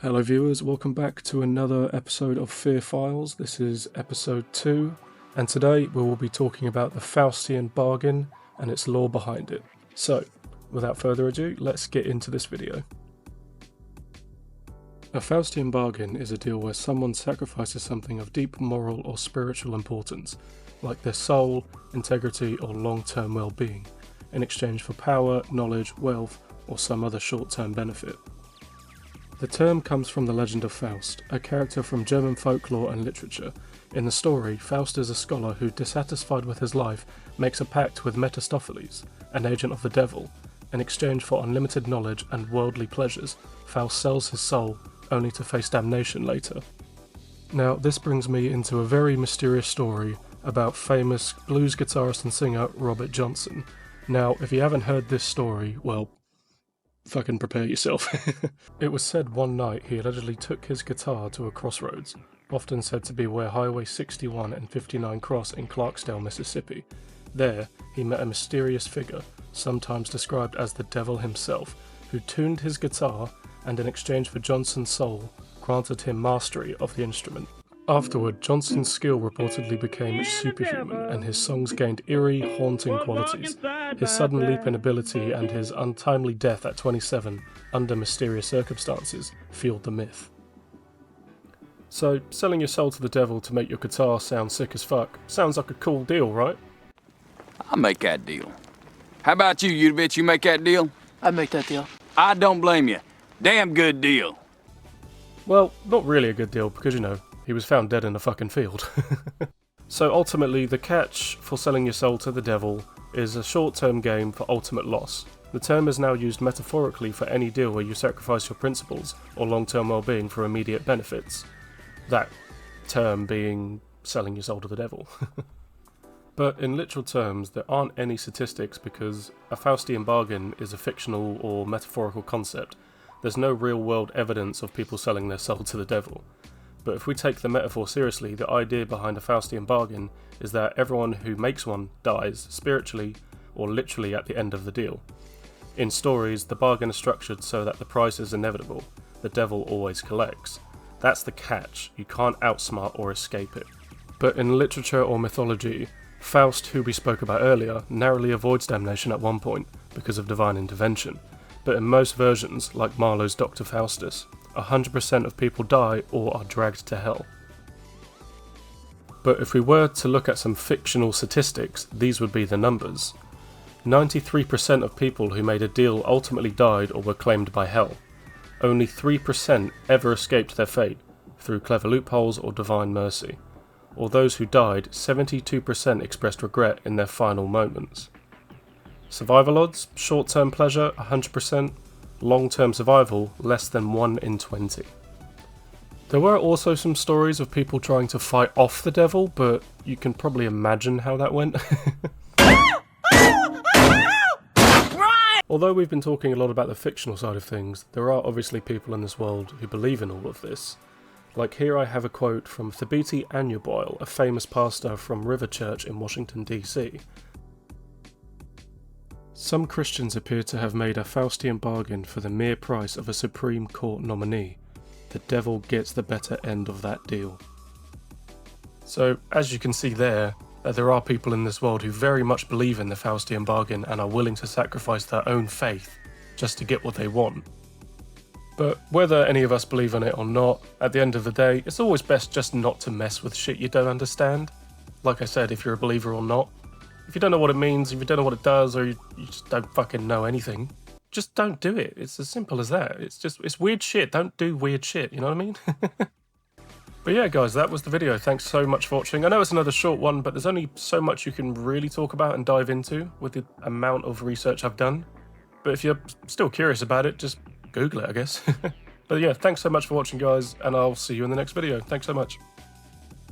Hello viewers, welcome back to another episode of Fear Files. This is episode 2, and today we will be talking about the Faustian bargain and its lore behind it. So, without further ado, let's get into this video. A Faustian bargain is a deal where someone sacrifices something of deep moral or spiritual importance, like their soul, integrity or long-term well-being, in exchange for power, knowledge, wealth or some other short-term benefit. The term comes from the legend of Faust, a character from German folklore and literature. In the story, Faust is a scholar who, dissatisfied with his life, makes a pact with Mephistopheles, an agent of the devil. In exchange for unlimited knowledge and worldly pleasures, Faust sells his soul, only to face damnation later. Now, this brings me into a very mysterious story about famous blues guitarist and singer Robert Johnson. Now, if you haven't heard this story, well, fucking prepare yourself. It was said one night he allegedly took his guitar to a crossroads, often said to be where Highway 61 and 59 cross in Clarksdale, Mississippi. There, he met a mysterious figure, sometimes described as the devil himself, who tuned his guitar and in exchange for Johnson's soul, granted him mastery of the instrument. Afterward, Johnson's skill reportedly became superhuman, and his songs gained eerie, haunting qualities. His sudden leap in ability and his untimely death at 27, under mysterious circumstances, fueled the myth. So, selling your soul to the devil to make your guitar sound sick as fuck sounds like a cool deal, right? I'll make that deal. How about you bitch? You make that deal? I'd make that deal. I don't blame you. Damn good deal. Well, not really a good deal, because, you know, he was found dead in a fucking field. So ultimately, the catch for selling your soul to the devil is a short-term game for ultimate loss. The term is now used metaphorically for any deal where you sacrifice your principles or long-term well-being for immediate benefits. That term being selling your soul to the devil. But in literal terms, there aren't any statistics because a Faustian bargain is a fictional or metaphorical concept. There's no real-world evidence of people selling their soul to the devil. But if we take the metaphor seriously, the idea behind a Faustian bargain is that everyone who makes one dies, spiritually or literally at the end of the deal. In stories, the bargain is structured so that the price is inevitable. The devil always collects. That's the catch, you can't outsmart or escape it. But in literature or mythology, Faust, who we spoke about earlier, narrowly avoids damnation at one point because of divine intervention. But in most versions, like Marlowe's Dr. Faustus, 100% of people die or are dragged to hell. But if we were to look at some fictional statistics, these would be the numbers. 93% of people who made a deal ultimately died or were claimed by hell. Only 3% ever escaped their fate through clever loopholes or divine mercy. Or those who died, 72% expressed regret in their final moments. Survival odds, short-term pleasure, 100%. Long-term survival, less than 1 in 20. There were also some stories of people trying to fight off the devil, but you can probably imagine how that went. Although we've been talking a lot about the fictional side of things, there are obviously people in this world who believe in all of this. Like here I have a quote from Thabiti Anyabwile, a famous pastor from River Church in Washington, D.C. Some Christians appear to have made a Faustian bargain for the mere price of a Supreme Court nominee. The devil gets the better end of that deal. So, as you can see there are people in this world who very much believe in the Faustian bargain and are willing to sacrifice their own faith just to get what they want. But whether any of us believe in it or not, at the end of the day, it's always best just not to mess with shit you don't understand. Like I said, if you're a believer or not. If you don't know what it means, if you don't know what it does, or you just don't fucking know anything, just don't do it. It's as simple as that. It's weird shit. Don't do weird shit, you know what I mean? But yeah, guys, that was the video. Thanks so much for watching. I know it's another short one, but there's only so much you can really talk about and dive into with the amount of research I've done. But if you're still curious about it, just Google it, I guess. But yeah, thanks so much for watching, guys, and I'll see you in the next video. Thanks so much.